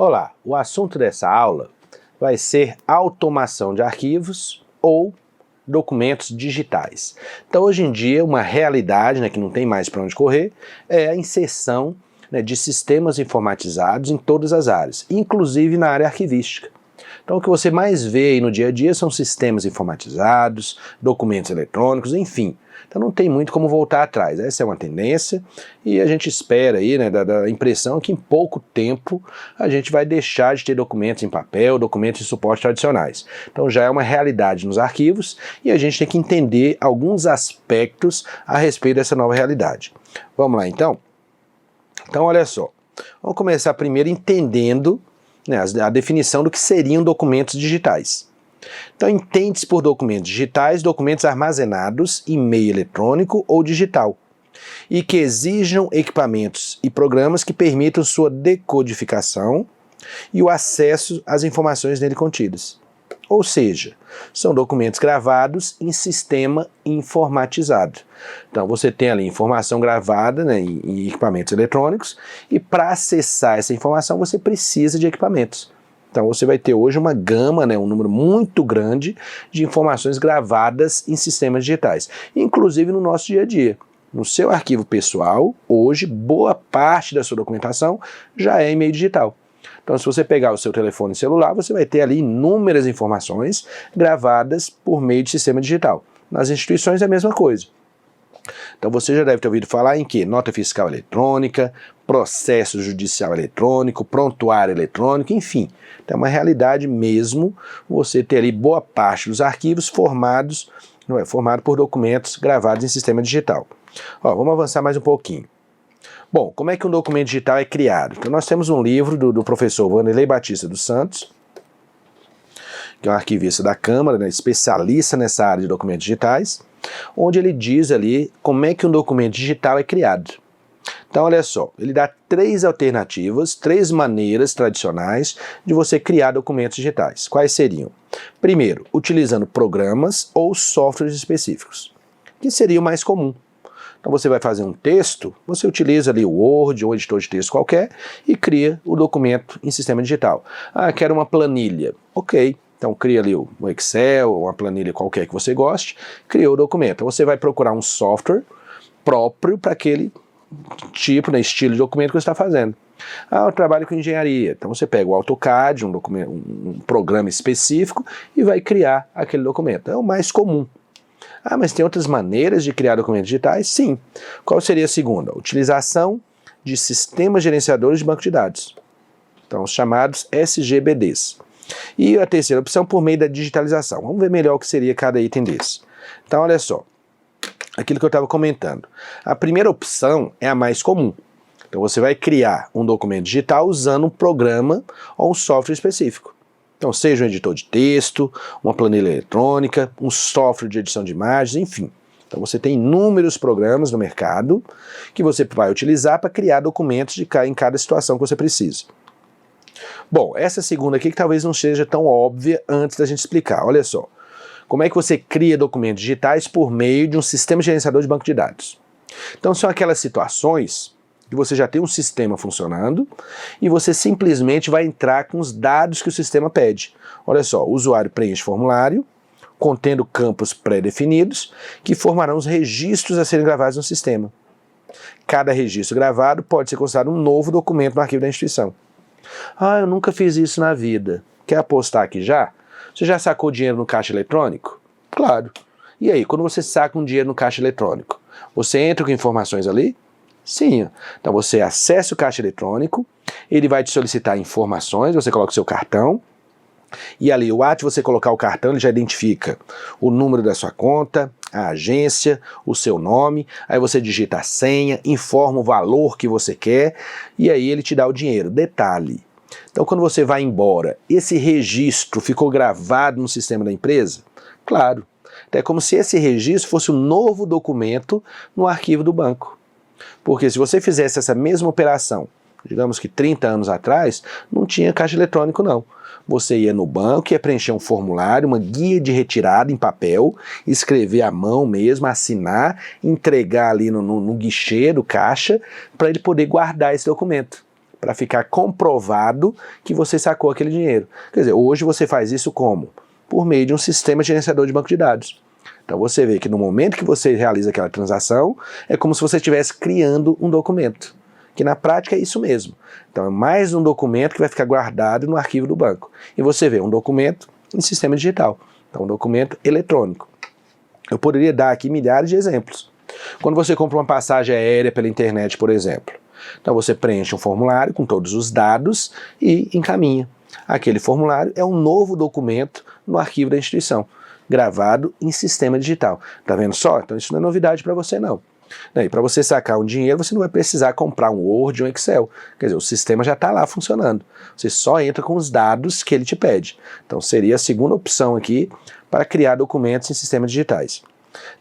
Olá, o assunto dessa aula vai ser automação de arquivos ou documentos digitais. Então, hoje em dia, uma realidade, que não tem mais para onde correr, é a inserção de sistemas informatizados em todas as áreas, inclusive na área arquivística. Então, o que você mais vê aí no dia a dia são sistemas informatizados, documentos eletrônicos, enfim. Então não tem muito como voltar atrás, essa é uma tendência e a gente espera aí, da impressão que em pouco tempo a gente vai deixar de ter documentos em papel, documentos de suporte tradicionais. Então já é uma realidade nos arquivos e a gente tem que entender alguns aspectos a respeito dessa nova realidade. Vamos lá então? Então olha só, vamos começar primeiro entendendo a definição do que seriam documentos digitais. Então entende-se por documentos digitais documentos armazenados em meio eletrônico ou digital e que exijam equipamentos e programas que permitam sua decodificação e o acesso às informações nele contidas. Ou seja, são documentos gravados em sistema informatizado. Então você tem ali informação gravada em equipamentos eletrônicos e para acessar essa informação você precisa de equipamentos. Então você vai ter hoje uma gama, um número muito grande de informações gravadas em sistemas digitais, inclusive no nosso dia a dia. No seu arquivo pessoal, hoje, boa parte da sua documentação já é em meio digital. Então se você pegar o seu telefone celular, você vai ter ali inúmeras informações gravadas por meio de sistema digital. Nas instituições é a mesma coisa. Então você já deve ter ouvido falar em que? Nota fiscal eletrônica, processo judicial eletrônico, prontuário eletrônico, enfim. Então é uma realidade mesmo você ter ali boa parte dos arquivos formado por documentos gravados em sistema digital. Vamos avançar mais um pouquinho. Bom, como é que um documento digital é criado? Então nós temos um livro do professor Wanderley Batista dos Santos, que é um arquivista da Câmara, especialista nessa área de documentos digitais, onde ele diz ali como é que um documento digital é criado. Então olha só, ele dá 3 alternativas, 3 maneiras tradicionais de você criar documentos digitais. Quais seriam? Primeiro, utilizando programas ou softwares específicos, que seria o mais comum. Então você vai fazer um texto, você utiliza ali o Word ou um editor de texto qualquer e cria o documento em sistema digital. Quero uma planilha. Ok. Então cria ali o Excel, ou uma planilha qualquer que você goste, criou o documento. Então você vai procurar um software próprio para aquele tipo, estilo de documento que você está fazendo. Eu trabalho com engenharia. Então você pega o AutoCAD, um programa específico, e vai criar aquele documento. É o mais comum. Mas tem outras maneiras de criar documentos digitais? Sim. Qual seria a segunda? Utilização de sistemas gerenciadores de banco de dados. Então os chamados SGBDs. E a terceira opção por meio da digitalização. Vamos ver melhor o que seria cada item desse. Então olha só, aquilo que eu estava comentando. A primeira opção é a mais comum. Então você vai criar um documento digital usando um programa ou um software específico. Então seja um editor de texto, uma planilha eletrônica, um software de edição de imagens, enfim. Então você tem inúmeros programas no mercado que você vai utilizar para criar documentos em cada situação que você precisa. Bom, essa segunda aqui que talvez não seja tão óbvia antes da gente explicar. Olha só, como é que você cria documentos digitais por meio de um sistema gerenciador de banco de dados? Então são aquelas situações que você já tem um sistema funcionando e você simplesmente vai entrar com os dados que o sistema pede. Olha só, o usuário preenche formulário, contendo campos pré-definidos, que formarão os registros a serem gravados no sistema. Cada registro gravado pode ser considerado um novo documento no arquivo da instituição. Eu nunca fiz isso na vida. Quer apostar aqui já? Você já sacou dinheiro no caixa eletrônico? Claro. E aí, quando você saca um dinheiro no caixa eletrônico, você entra com informações ali? Sim. Então você acessa o caixa eletrônico, ele vai te solicitar informações, você coloca o seu cartão, e ali o ato de você colocar o cartão, ele já identifica o número da sua conta, a agência, o seu nome, aí você digita a senha, informa o valor que você quer, e aí ele te dá o dinheiro. Detalhe, então quando você vai embora, esse registro ficou gravado no sistema da empresa? Claro, então é como se esse registro fosse um novo documento no arquivo do banco. Porque se você fizesse essa mesma operação, digamos que 30 anos atrás, não tinha caixa eletrônico não. Você ia no banco, ia preencher um formulário, uma guia de retirada em papel, escrever à mão mesmo, assinar, entregar ali no guichê do caixa, para ele poder guardar esse documento. para ficar comprovado que você sacou aquele dinheiro. Quer dizer, hoje você faz isso como? Por meio de um sistema gerenciador de banco de dados. Então você vê que no momento que você realiza aquela transação, é como se você estivesse criando um documento, que na prática é isso mesmo. Então é mais um documento que vai ficar guardado no arquivo do banco. E você vê um documento em sistema digital, então um documento eletrônico. Eu poderia dar aqui milhares de exemplos. Quando você compra uma passagem aérea pela internet, por exemplo, então você preenche um formulário com todos os dados e encaminha. Aquele formulário é um novo documento no arquivo da instituição, gravado em sistema digital. Tá vendo só? Então isso não é novidade para você não. E para você sacar um dinheiro, você não vai precisar comprar um Word, um Excel. Quer dizer, o sistema já está lá funcionando. Você só entra com os dados que ele te pede. Então seria a segunda opção aqui para criar documentos em sistemas digitais.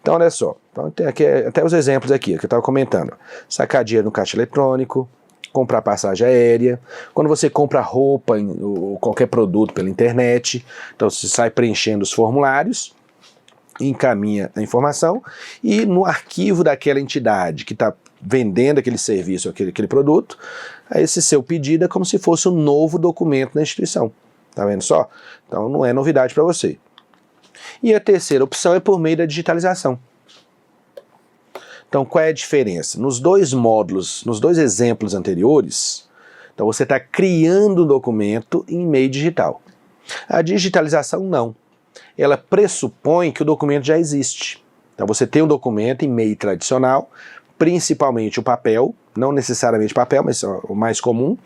Então olha só, então, tem aqui até os exemplos aqui que eu estava comentando. Sacar dinheiro no caixa eletrônico, comprar passagem aérea, quando você compra roupa ou qualquer produto pela internet, então você sai preenchendo os formulários, encaminha a informação e no arquivo daquela entidade que está vendendo aquele serviço, aquele produto, esse seu pedido é como se fosse um novo documento na instituição. Tá vendo só? Então não é novidade para você. E a terceira opção é por meio da digitalização. Então qual é a diferença? Nos dois módulos, nos dois exemplos anteriores, então você está criando um documento em meio digital. A digitalização não. Ela pressupõe que o documento já existe. Então você tem um documento em meio tradicional, principalmente o papel, não necessariamente papel, mas o mais comum.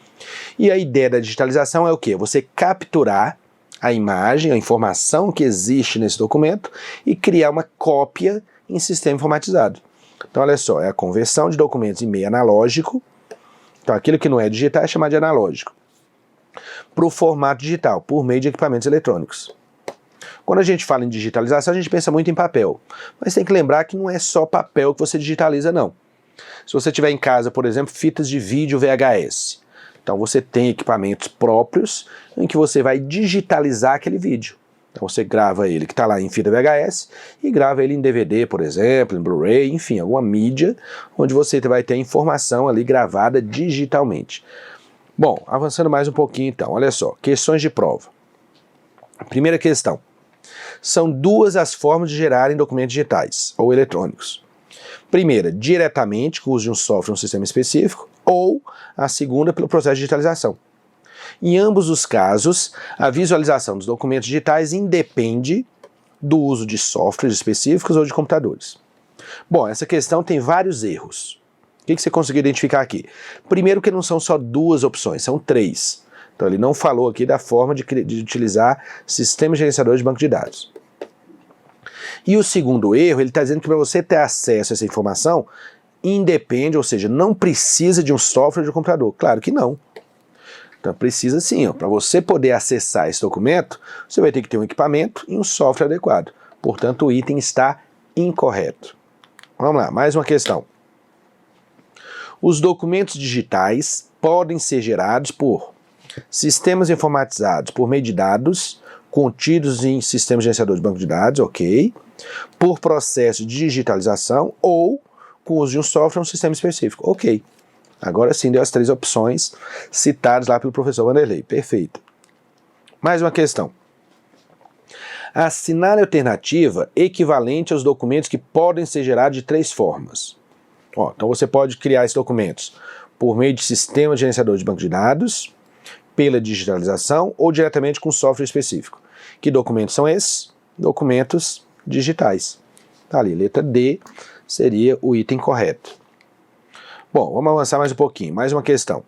E a ideia da digitalização é o quê? Você capturar a imagem, a informação que existe nesse documento e criar uma cópia em sistema informatizado. Então olha só, é a conversão de documentos em meio analógico, então aquilo que não é digital é chamado de analógico, para o formato digital, por meio de equipamentos eletrônicos. Quando a gente fala em digitalização, a gente pensa muito em papel, mas tem que lembrar que não é só papel que você digitaliza não. Se você tiver em casa, por exemplo, fitas de vídeo VHS, então você tem equipamentos próprios em que você vai digitalizar aquele vídeo. Então você grava ele que está lá em fita VHS e grava ele em DVD, por exemplo, em Blu-ray, enfim, alguma mídia onde você vai ter a informação ali gravada digitalmente. Bom, avançando mais um pouquinho então, olha só, questões de prova. Primeira questão. São duas as formas de gerarem documentos digitais ou eletrônicos. Primeira, diretamente com o uso de um software ou um sistema específico, ou a segunda pelo processo de digitalização. Em ambos os casos, a visualização dos documentos digitais independe do uso de softwares específicos ou de computadores. Bom, essa questão tem vários erros. O que você conseguiu identificar aqui? Primeiro que não são só duas opções, são três. Então ele não falou aqui da forma de utilizar sistema gerenciador de banco de dados. E o segundo erro, ele está dizendo que para você ter acesso a essa informação, independe, ou seja, não precisa de um software de um computador. Claro que não. Então precisa sim, para você poder acessar esse documento, você vai ter que ter um equipamento e um software adequado. Portanto, o item está incorreto. Vamos lá, mais uma questão. Os documentos digitais podem ser gerados por sistemas informatizados por meio de dados contidos em sistemas gerenciador de banco de dados, ok, por processo de digitalização ou com o uso de um software ou um sistema específico, ok. Agora sim deu as três opções citadas lá pelo professor Vanderlei, perfeito. Mais uma questão. Assinale a alternativa equivalente aos documentos que podem ser gerados de três formas. Então você pode criar esses documentos por meio de sistema gerenciador de banco de dados, pela digitalização ou diretamente com software específico. Que documentos são esses? Documentos digitais. Tá ali, letra D seria o item correto. Bom, vamos avançar mais um pouquinho. Mais uma questão.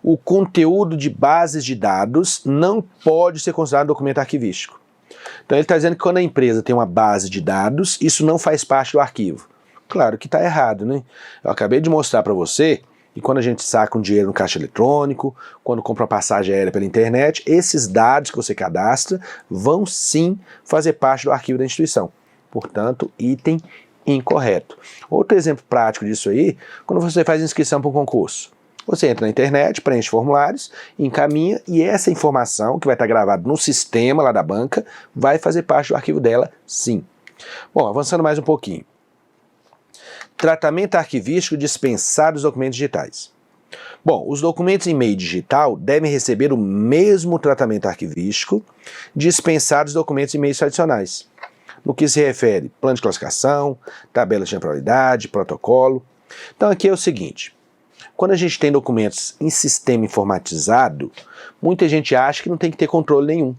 O conteúdo de bases de dados não pode ser considerado documento arquivístico. Então ele está dizendo que quando a empresa tem uma base de dados, isso não faz parte do arquivo. Claro que está errado, né? Eu acabei de mostrar para você que quando a gente saca um dinheiro no caixa eletrônico, quando compra uma passagem aérea pela internet, esses dados que você cadastra vão sim fazer parte do arquivo da instituição. Portanto, item incorreto. Outro exemplo prático disso aí, quando você faz inscrição para um concurso. Você entra na internet, preenche formulários, encaminha e essa informação que vai estar gravada no sistema lá da banca vai fazer parte do arquivo dela, sim. Bom, avançando mais um pouquinho. Tratamento arquivístico dispensado dos documentos digitais. Bom, os documentos em meio digital devem receber o mesmo tratamento arquivístico dispensados os documentos em meios tradicionais, no que se refere plano de classificação, tabela de temporalidade, protocolo. Então aqui é o seguinte, quando a gente tem documentos em sistema informatizado, muita gente acha que não tem que ter controle nenhum.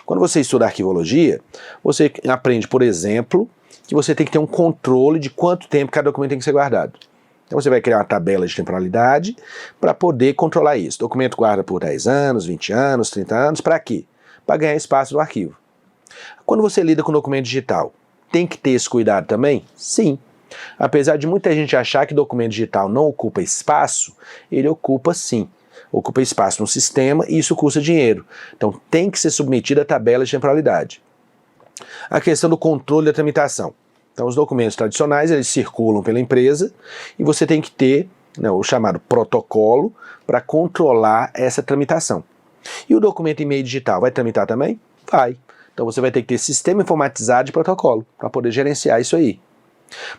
Quando você estuda arquivologia, você aprende, por exemplo, que você tem que ter um controle de quanto tempo cada documento tem que ser guardado. Então você vai criar uma tabela de temporalidade para poder controlar isso. O documento guarda por 10 anos, 20 anos, 30 anos, para quê? Para ganhar espaço no arquivo. Quando você lida com documento digital, tem que ter esse cuidado também? Sim. Apesar de muita gente achar que documento digital não ocupa espaço, ele ocupa sim. Ocupa espaço no sistema e isso custa dinheiro. Então tem que ser submetido à tabela de temporalidade. A questão do controle da tramitação. Então os documentos tradicionais, eles circulam pela empresa e você tem que ter, né, o chamado protocolo para controlar essa tramitação. E o documento em meio digital vai tramitar também? Vai. Então você vai ter que ter sistema informatizado de protocolo para poder gerenciar isso aí.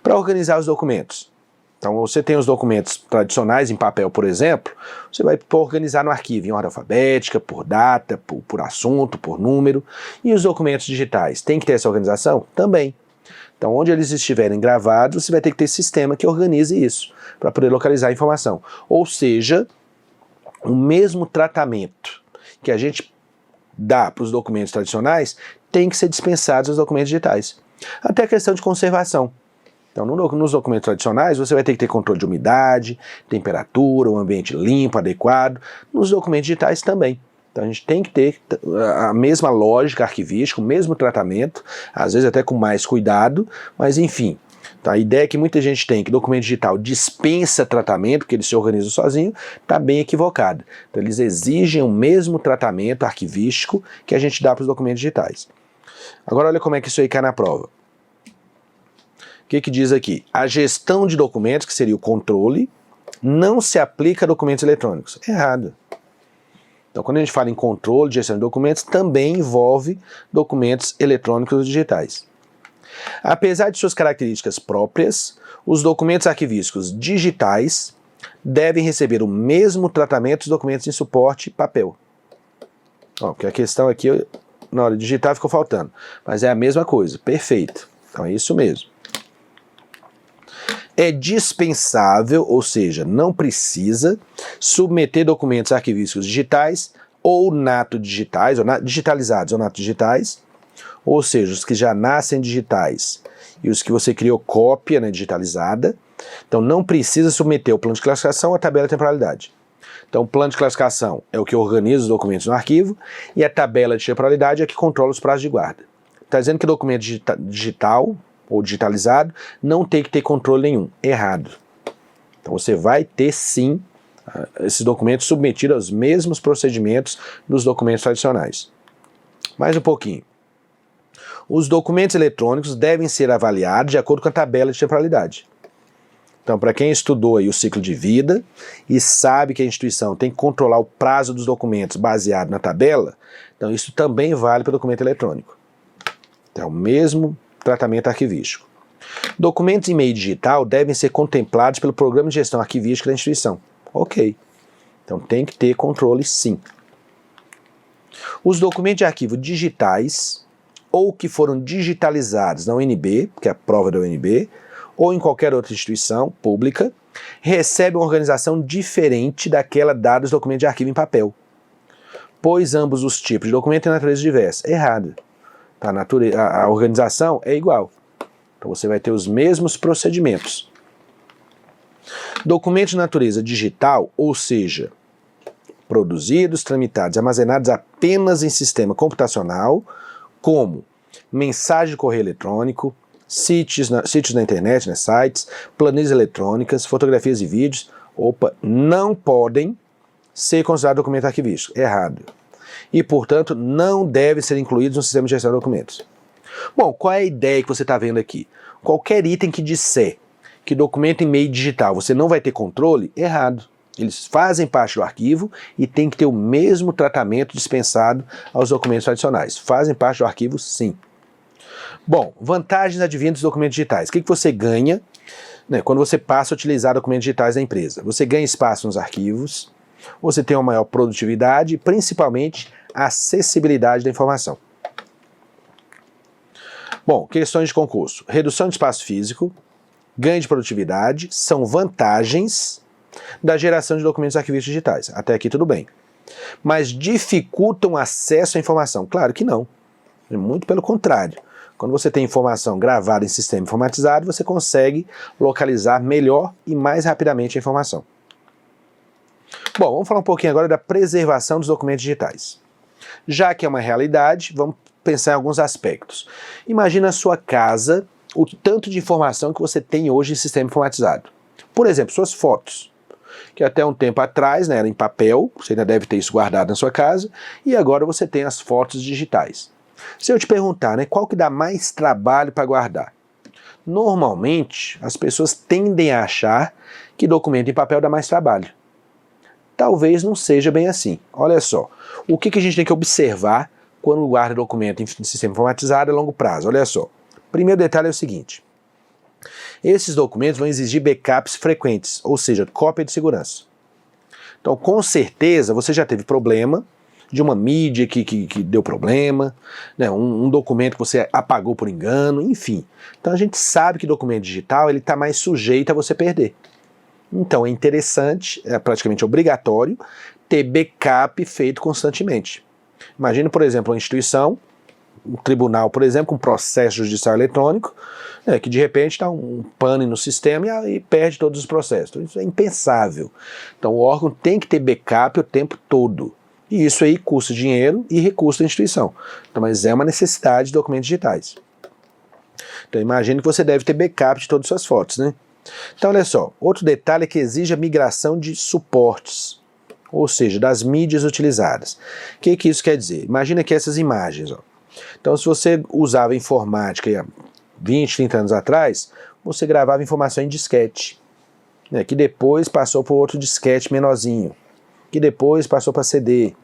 Para organizar os documentos. Então você tem os documentos tradicionais em papel, por exemplo, você vai organizar no arquivo em ordem alfabética, por data, por assunto, por número. E os documentos digitais, tem que ter essa organização? Também. Então onde eles estiverem gravados, você vai ter que ter sistema que organize isso, para poder localizar a informação. Ou seja, o mesmo tratamento que a gente dá para os documentos tradicionais, tem que ser dispensado aos documentos digitais. Até a questão de conservação. Então, nos documentos tradicionais, você vai ter que ter controle de umidade, temperatura, um ambiente limpo, adequado. Nos documentos digitais também. Então, a gente tem que ter a mesma lógica arquivística, o mesmo tratamento, às vezes até com mais cuidado, mas enfim. Então, a ideia que muita gente tem que documento digital dispensa tratamento, porque ele se organiza sozinho, está bem equivocada. Então, eles exigem o mesmo tratamento arquivístico que a gente dá para os documentos digitais. Agora, olha como é que isso aí cai na prova. O que diz aqui? A gestão de documentos, que seria o controle, não se aplica a documentos eletrônicos. Errado. Então, quando a gente fala em controle de gestão de documentos, também envolve documentos eletrônicos ou digitais. Apesar de suas características próprias, os documentos arquivísticos digitais devem receber o mesmo tratamento dos documentos em suporte papel. Porque a questão aqui, na hora de digitar, ficou faltando. Mas é a mesma coisa, perfeito. Então é isso mesmo. É dispensável, ou seja, não precisa submeter documentos arquivísticos digitais ou nato digitais, ou digitalizados ou nato digitais, ou seja, os que já nascem digitais e os que você criou cópia, né, digitalizada. Então não precisa submeter o plano de classificação à tabela de temporalidade. Então o plano de classificação é o que organiza os documentos no arquivo e a tabela de temporalidade é a que controla os prazos de guarda. Está dizendo que documento digital ou digitalizado, não tem que ter controle nenhum. Errado. Então você vai ter sim esses documentos submetidos aos mesmos procedimentos dos documentos tradicionais. Mais um pouquinho. Os documentos eletrônicos devem ser avaliados de acordo com a tabela de temporalidade. Então, para quem estudou aí o ciclo de vida e sabe que a instituição tem que controlar o prazo dos documentos baseado na tabela, então isso também vale para o documento eletrônico. Então, o mesmo tratamento arquivístico. Documentos em meio digital devem ser contemplados pelo programa de gestão arquivística da instituição. Ok. Então tem que ter controle sim. Os documentos de arquivo digitais ou que foram digitalizados na UNB, que é a prova da UNB, ou em qualquer outra instituição pública, recebem uma organização diferente daquela dada dos documentos de arquivo em papel, pois ambos os tipos de documento têm natureza diversa. Errado. A organização é igual. Então você vai ter os mesmos procedimentos. Documentos de natureza digital, ou seja, produzidos, tramitados e armazenados apenas em sistema computacional, como mensagem de correio eletrônico, sítios na internet, né, sites, planilhas eletrônicas, fotografias e vídeos, não podem ser considerados documento arquivístico. Errado. E, portanto, não devem ser incluídos no sistema de gestão de documentos. Bom, qual é a ideia que você está vendo aqui? Qualquer item que disser que documento em meio digital você não vai ter controle, errado. Eles fazem parte do arquivo e tem que ter o mesmo tratamento dispensado aos documentos tradicionais. Fazem parte do arquivo, sim. Bom, vantagens advindas dos documentos digitais. O que você ganha né, quando você passa a utilizar documentos digitais da empresa. Você ganha espaço nos arquivos, você tem uma maior produtividade e principalmente acessibilidade da informação. Bom, questões de concurso. Redução de espaço físico, ganho de produtividade, são vantagens da geração de documentos arquivísticos digitais. Até aqui tudo bem. Mas dificultam o acesso à informação? Claro que não. Muito pelo contrário. Quando você tem informação gravada em sistema informatizado, você consegue localizar melhor e mais rapidamente a informação. Bom, vamos falar um pouquinho agora da preservação dos documentos digitais. Já que é uma realidade, vamos pensar em alguns aspectos. Imagina a sua casa, o tanto de informação que você tem hoje em sistema informatizado. Por exemplo, suas fotos, que até um tempo atrás, né, era em papel, você ainda deve ter isso guardado na sua casa, e agora você tem as fotos digitais. Se eu te perguntar, né, qual que dá mais trabalho para guardar? Normalmente, as pessoas tendem a achar que documento em papel dá mais trabalho. Talvez não seja bem assim. Olha só, o que a gente tem que observar quando guarda documento em sistema informatizado a longo prazo? Olha só, primeiro detalhe é o seguinte: esses documentos vão exigir backups frequentes, ou seja, cópia de segurança. Então, com certeza, você já teve problema de uma mídia que deu problema, né, um documento que você apagou por engano, enfim. Então, a gente sabe que documento digital está mais sujeito a você perder. Então, é interessante, é praticamente obrigatório, ter backup feito constantemente. Imagina, por exemplo, uma instituição, um tribunal, por exemplo, com um processo judicial eletrônico, né, que de repente está um pane no sistema e perde todos os processos. Então, isso é impensável. Então o órgão tem que ter backup o tempo todo. E isso aí custa dinheiro e recurso da instituição. Então, mas é uma necessidade de documentos digitais. Então imagine que você deve ter backup de todas as suas fotos, né? Então olha só, outro detalhe é que exige a migração de suportes, ou seja, das mídias utilizadas. O que isso quer dizer? Imagina que essas imagens, ó. Então, se você usava informática há 20, 30 anos atrás, você gravava informação em disquete, né, que depois passou para outro disquete menorzinho, que depois passou para CD,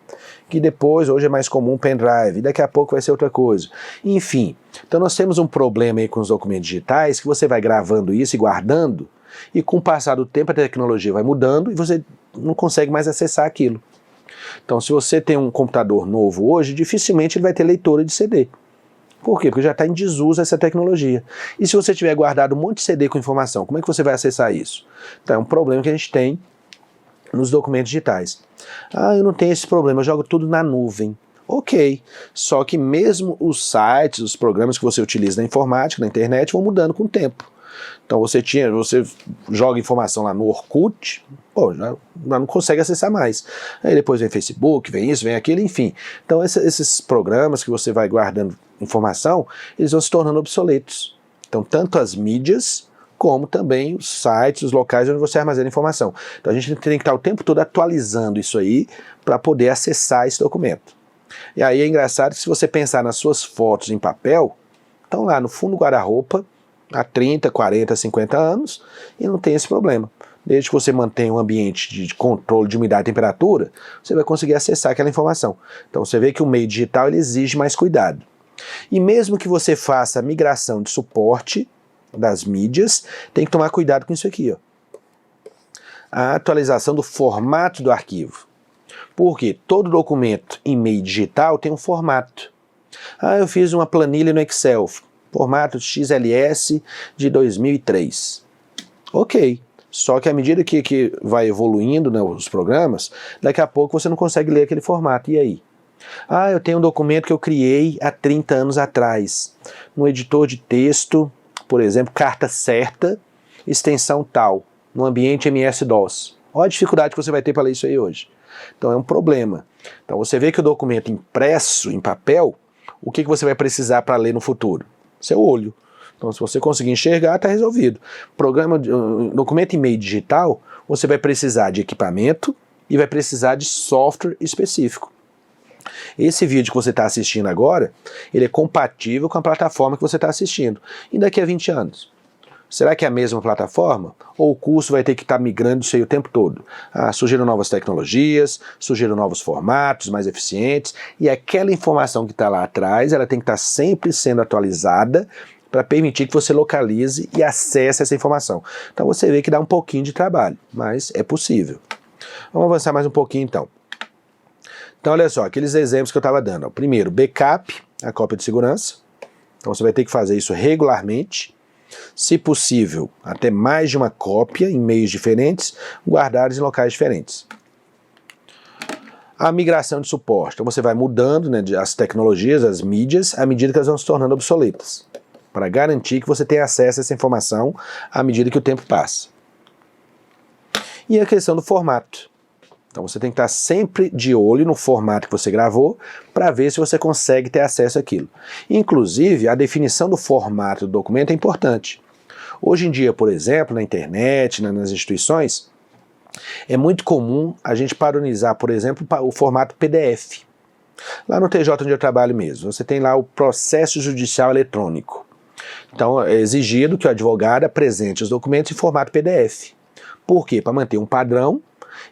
que depois, hoje é mais comum, pendrive, e daqui a pouco vai ser outra coisa. Enfim, então nós temos um problema aí com os documentos digitais, que você vai gravando isso e guardando, e com o passar do tempo a tecnologia vai mudando e você não consegue mais acessar aquilo. Então, se você tem um computador novo hoje, dificilmente ele vai ter leitora de CD. Por quê? Porque já está em desuso essa tecnologia. E se você tiver guardado um monte de CD com informação, como é que você vai acessar isso? Então, é um problema que a gente tem nos documentos digitais. Ah, eu não tenho esse problema, eu jogo tudo na nuvem. Ok, só que mesmo os sites, os programas que você utiliza na informática, na internet, vão mudando com o tempo. Então você joga informação lá no Orkut, pô, já não consegue acessar mais. Aí depois vem Facebook, vem isso, vem aquilo, enfim. Então esses programas que você vai guardando informação, eles vão se tornando obsoletos. Então tanto as mídias, como também os sites, os locais onde você armazena informação. Então a gente tem que estar o tempo todo atualizando isso aí para poder acessar esse documento. E aí é engraçado que se você pensar nas suas fotos em papel, estão lá no fundo do guarda-roupa, há 30, 40, 50 anos, e não tem esse problema. Desde que você mantenha um ambiente de controle de umidade e temperatura, você vai conseguir acessar aquela informação. Então você vê que o meio digital ele exige mais cuidado. E mesmo que você faça a migração de suporte das mídias, tem que tomar cuidado com isso aqui, ó. A atualização do formato do arquivo. Porque todo documento em meio digital tem um formato. Ah, eu fiz uma planilha no Excel, formato XLS de 2003. Ok, só que à medida que vai evoluindo, né, os programas, daqui a pouco você não consegue ler aquele formato. E aí? Ah, eu tenho um documento que eu criei há 30 anos atrás, no editor de texto, por exemplo, carta certa, extensão tal, no ambiente MS-DOS. Olha a dificuldade que você vai ter para ler isso aí hoje. Então é um problema. Então você vê que o documento impresso em papel, o que você vai precisar para ler no futuro? Seu olho. Então se você conseguir enxergar, está resolvido. Documento em meio digital, você vai precisar de equipamento e vai precisar de software específico. Esse vídeo que você está assistindo agora, ele é compatível com a plataforma que você está assistindo. E daqui a 20 anos? Será que é a mesma plataforma? Ou o curso vai ter que estar migrando isso aí o tempo todo? Surgiram novas tecnologias, surgiram novos formatos mais eficientes, e aquela informação que está lá atrás, ela tem que estar sempre sendo atualizada para permitir que você localize e acesse essa informação. Então você vê que dá um pouquinho de trabalho, mas é possível. Vamos avançar mais um pouquinho então. Então olha só, aqueles exemplos que eu estava dando. Primeiro, backup, a cópia de segurança. Então você vai ter que fazer isso regularmente. Se possível, até mais de uma cópia em meios diferentes, guardados em locais diferentes. A migração de suporte. Então você vai mudando, né, as tecnologias, as mídias, à medida que elas vão se tornando obsoletas, para garantir que você tenha acesso a essa informação à medida que o tempo passa. E a questão do formato. Então você tem que estar sempre de olho no formato que você gravou para ver se você consegue ter acesso àquilo. Inclusive, a definição do formato do documento é importante. Hoje em dia, por exemplo, na internet, nas instituições, é muito comum a gente padronizar, por exemplo, o formato PDF. Lá no TJ onde eu trabalho mesmo, você tem lá o processo judicial eletrônico. Então é exigido que o advogado apresente os documentos em formato PDF. Por quê? Para manter um padrão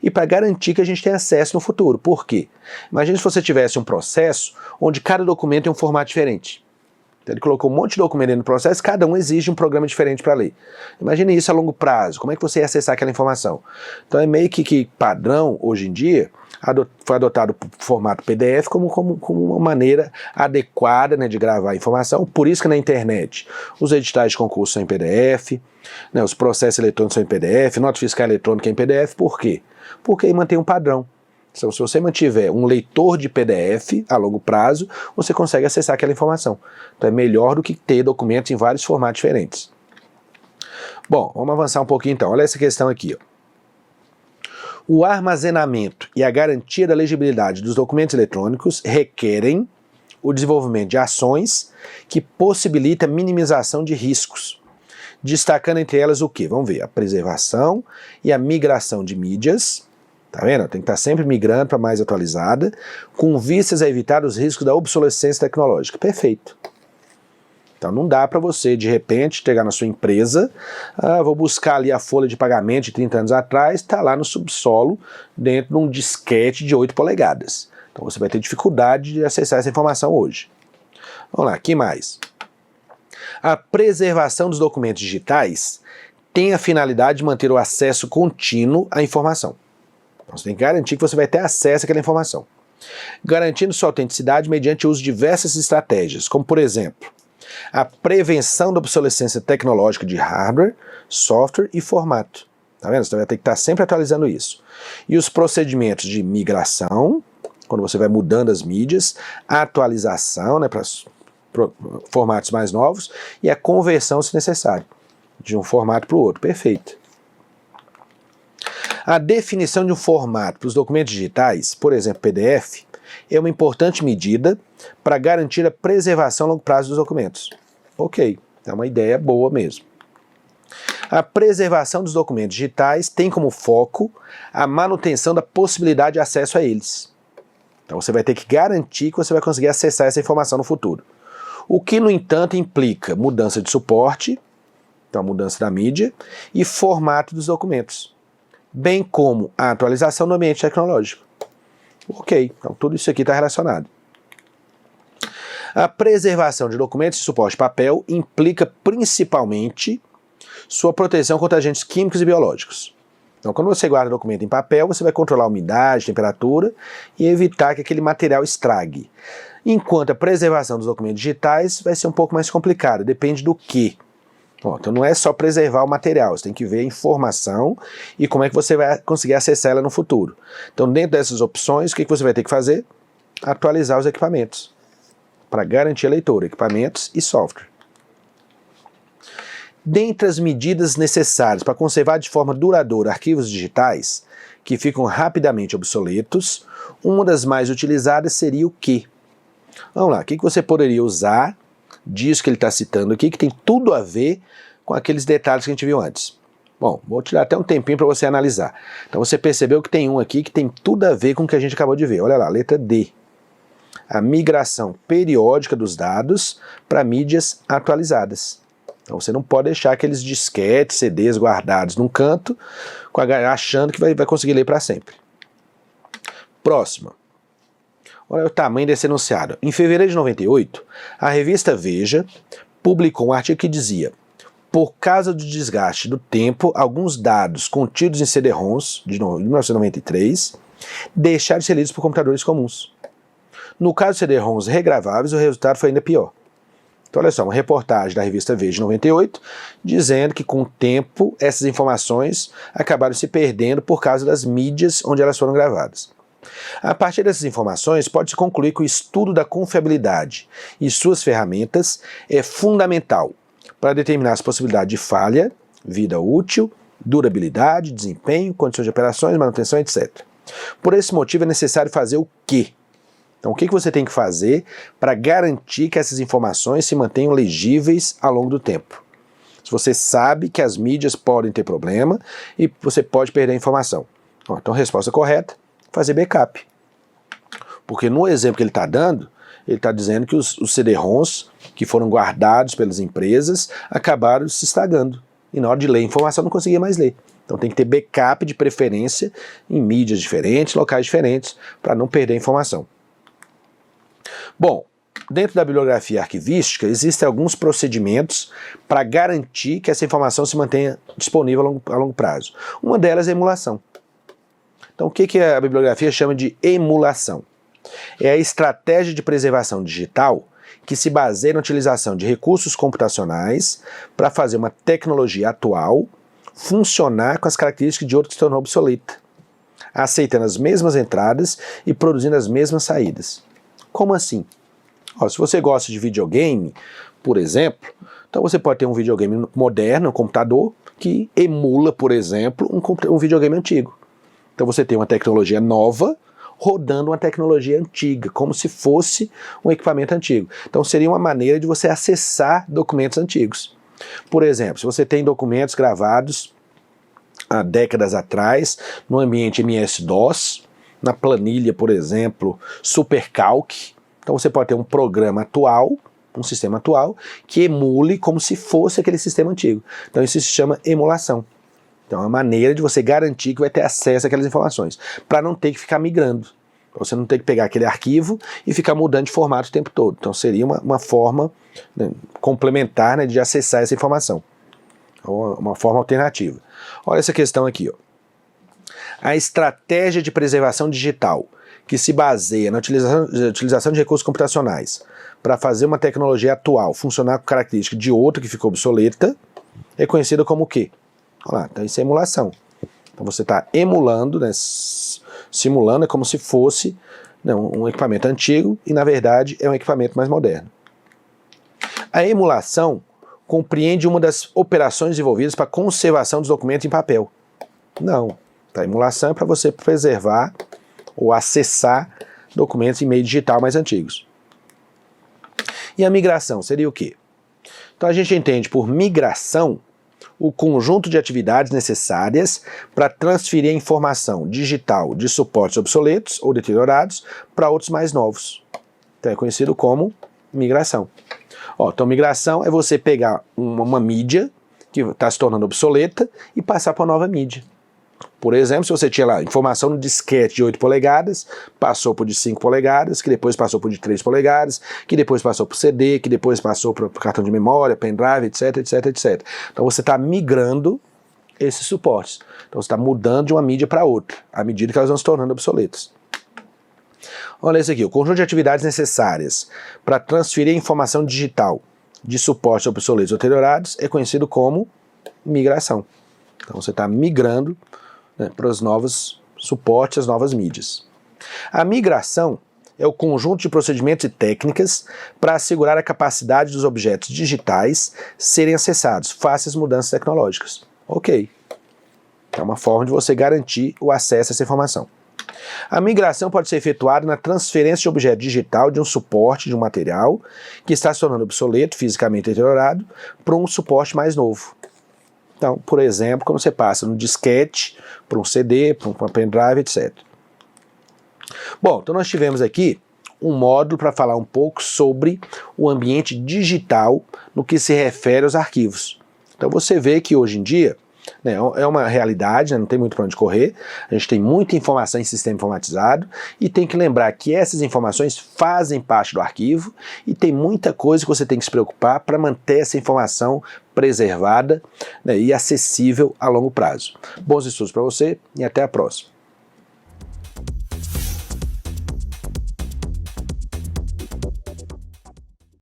e para garantir que a gente tenha acesso no futuro. Por quê? Imagine se você tivesse um processo onde cada documento tem um formato diferente. Então ele colocou um monte de documento dentro do processo, cada um exige um programa diferente para ler. Imagine isso a longo prazo, como é que você ia acessar aquela informação? Então é meio que padrão, hoje em dia, foi adotado o formato PDF como uma maneira adequada, né, de gravar a informação. Por isso que na internet os editais de concurso são em PDF, né, os processos eletrônicos são em PDF, nota fiscal eletrônica é em PDF. Por quê? Porque aí mantém um padrão. Então, se você mantiver um leitor de PDF a longo prazo, você consegue acessar aquela informação. Então é melhor do que ter documentos em vários formatos diferentes. Bom, vamos avançar um pouquinho então. Olha essa questão aqui, ó. O armazenamento e a garantia da legibilidade dos documentos eletrônicos requerem o desenvolvimento de ações que possibilitam a minimização de riscos, destacando entre elas o quê? Vamos ver, a preservação e a migração de mídias. Tá vendo? Tem que estar sempre migrando para mais atualizada, com vistas a evitar os riscos da obsolescência tecnológica. Perfeito. Então não dá para você, de repente, chegar na sua empresa, vou buscar ali a folha de pagamento de 30 anos atrás, está lá no subsolo, dentro de um disquete de 8 polegadas. Então você vai ter dificuldade de acessar essa informação hoje. Vamos lá, que mais? A preservação dos documentos digitais tem a finalidade de manter o acesso contínuo à informação. Então você tem que garantir que você vai ter acesso àquela informação. Garantindo sua autenticidade mediante o uso de diversas estratégias, como por exemplo, a prevenção da obsolescência tecnológica de hardware, software e formato. Tá vendo? Você vai ter que estar sempre atualizando isso. E os procedimentos de migração, quando você vai mudando as mídias, a atualização, né, para formatos mais novos, e a conversão, se necessário, de um formato para o outro. Perfeito. A definição de um formato para os documentos digitais, por exemplo, PDF, é uma importante medida para garantir a preservação a longo prazo dos documentos. Ok, é uma ideia boa mesmo. A preservação dos documentos digitais tem como foco a manutenção da possibilidade de acesso a eles. Então você vai ter que garantir que você vai conseguir acessar essa informação no futuro. O que, no entanto, implica mudança de suporte, então mudança da mídia, e formato dos documentos, bem como a atualização do ambiente tecnológico. Ok, então tudo isso aqui está relacionado. A preservação de documentos de suporte de papel implica principalmente sua proteção contra agentes químicos e biológicos. Então, quando você guarda documento em papel, você vai controlar a umidade, temperatura e evitar que aquele material estrague. Enquanto a preservação dos documentos digitais vai ser um pouco mais complicada, depende do que. Bom, então não é só preservar o material, você tem que ver a informação e como é que você vai conseguir acessar ela no futuro. Então, dentro dessas opções, o que você vai ter que fazer? Atualizar os equipamentos, para garantir a leitura, equipamentos e software. Dentre as medidas necessárias para conservar de forma duradoura arquivos digitais, que ficam rapidamente obsoletos, uma das mais utilizadas seria o quê? Vamos lá, o que você poderia usar disso que ele está citando aqui, que tem tudo a ver com aqueles detalhes que a gente viu antes. Bom, vou tirar até um tempinho para você analisar. Então você percebeu que tem um aqui que tem tudo a ver com o que a gente acabou de ver. Olha lá, letra D. A migração periódica dos dados para mídias atualizadas. Então você não pode deixar aqueles disquetes, CDs guardados num canto, achando que vai conseguir ler para sempre. Próxima. Olha o tamanho desse enunciado. Em fevereiro de 98, a revista Veja publicou um artigo que dizia: por causa do desgaste do tempo, alguns dados contidos em CD-ROMs de 1993 deixaram de ser lidos por computadores comuns. No caso de CD-ROMs regraváveis, o resultado foi ainda pior. Então olha só, uma reportagem da revista Veja de 98, dizendo que com o tempo essas informações acabaram se perdendo por causa das mídias onde elas foram gravadas. A partir dessas informações, pode-se concluir que o estudo da confiabilidade e suas ferramentas é fundamental para determinar as possibilidades de falha, vida útil, durabilidade, desempenho, condições de operações, manutenção, etc. Por esse motivo é necessário fazer o quê? Então o que você tem que fazer para garantir que essas informações se mantenham legíveis ao longo do tempo? Se você sabe que as mídias podem ter problema e você pode perder a informação. Então a resposta correta: fazer backup. Porque no exemplo que ele está dando, ele está dizendo que os CD-ROMs que foram guardados pelas empresas acabaram se estragando. E na hora de ler a informação não conseguia mais ler. Então tem que ter backup de preferência em mídias diferentes, locais diferentes, para não perder a informação. Bom, dentro da bibliografia arquivística existem alguns procedimentos para garantir que essa informação se mantenha disponível a longo prazo. Uma delas é a emulação. Então o que a bibliografia chama de emulação? É a estratégia de preservação digital que se baseia na utilização de recursos computacionais para fazer uma tecnologia atual funcionar com as características de outra que se tornou obsoleta, aceitando as mesmas entradas e produzindo as mesmas saídas. Como assim? Se você gosta de videogame, por exemplo, então você pode ter um videogame moderno, um computador, que emula, por exemplo, um videogame antigo. Então você tem uma tecnologia nova rodando uma tecnologia antiga, como se fosse um equipamento antigo. Então seria uma maneira de você acessar documentos antigos. Por exemplo, se você tem documentos gravados há décadas atrás, no ambiente MS-DOS, na planilha, por exemplo, SuperCalc, então você pode ter um programa atual, um sistema atual, que emule como se fosse aquele sistema antigo. Então isso se chama emulação. Então é uma maneira de você garantir que vai ter acesso àquelas informações, para não ter que ficar migrando, para você não ter que pegar aquele arquivo e ficar mudando de formato o tempo todo. Então seria uma forma, né, complementar, né, de acessar essa informação, uma forma alternativa. Olha essa questão aqui, ó. A estratégia de preservação digital, que se baseia na utilização de recursos computacionais para fazer uma tecnologia atual funcionar com característica de outra que ficou obsoleta, é conhecida como o quê? Olha lá, então isso é emulação. Então você está emulando, né, simulando, é como se fosse, né, um equipamento antigo e na verdade é um equipamento mais moderno. A emulação compreende uma das operações envolvidas para a conservação dos documentos em papel. Não, a emulação é para você preservar ou acessar documentos em meio digital mais antigos. E a migração seria o quê? Então a gente entende por migração o conjunto de atividades necessárias para transferir a informação digital de suportes obsoletos ou deteriorados para outros mais novos. Então é conhecido como migração. Então migração é você pegar uma mídia que está se tornando obsoleta e passar para uma nova mídia. Por exemplo, se você tinha lá informação no disquete de 8 polegadas, passou por de 5 polegadas, que depois passou por de 3 polegadas, que depois passou por CD, que depois passou por cartão de memória, pendrive, etc, etc, etc. Então você está migrando esses suportes. Então você está mudando de uma mídia para outra, à medida que elas vão se tornando obsoletas. Olha esse aqui, o conjunto de atividades necessárias para transferir a informação digital de suportes obsoletos ou deteriorados é conhecido como migração. Então você está migrando, né, para os novos suportes, as novas mídias. A migração é o conjunto de procedimentos e técnicas para assegurar a capacidade dos objetos digitais serem acessados, face às mudanças tecnológicas. Ok. É uma forma de você garantir o acesso a essa informação. A migração pode ser efetuada na transferência de objeto digital de um suporte de um material que está se tornando obsoleto, fisicamente deteriorado, para um suporte mais novo. Então, por exemplo, quando você passa no disquete, para um CD, para um pendrive, etc. Bom, então nós tivemos aqui um módulo para falar um pouco sobre o ambiente digital no que se refere aos arquivos. Então você vê que hoje em dia né? É uma realidade, né? Não tem muito para onde correr, a gente tem muita informação em sistema informatizado e tem que lembrar que essas informações fazem parte do arquivo e tem muita coisa que você tem que se preocupar para manter essa informação preservada, né, e acessível a longo prazo. Bons estudos para você e até a próxima.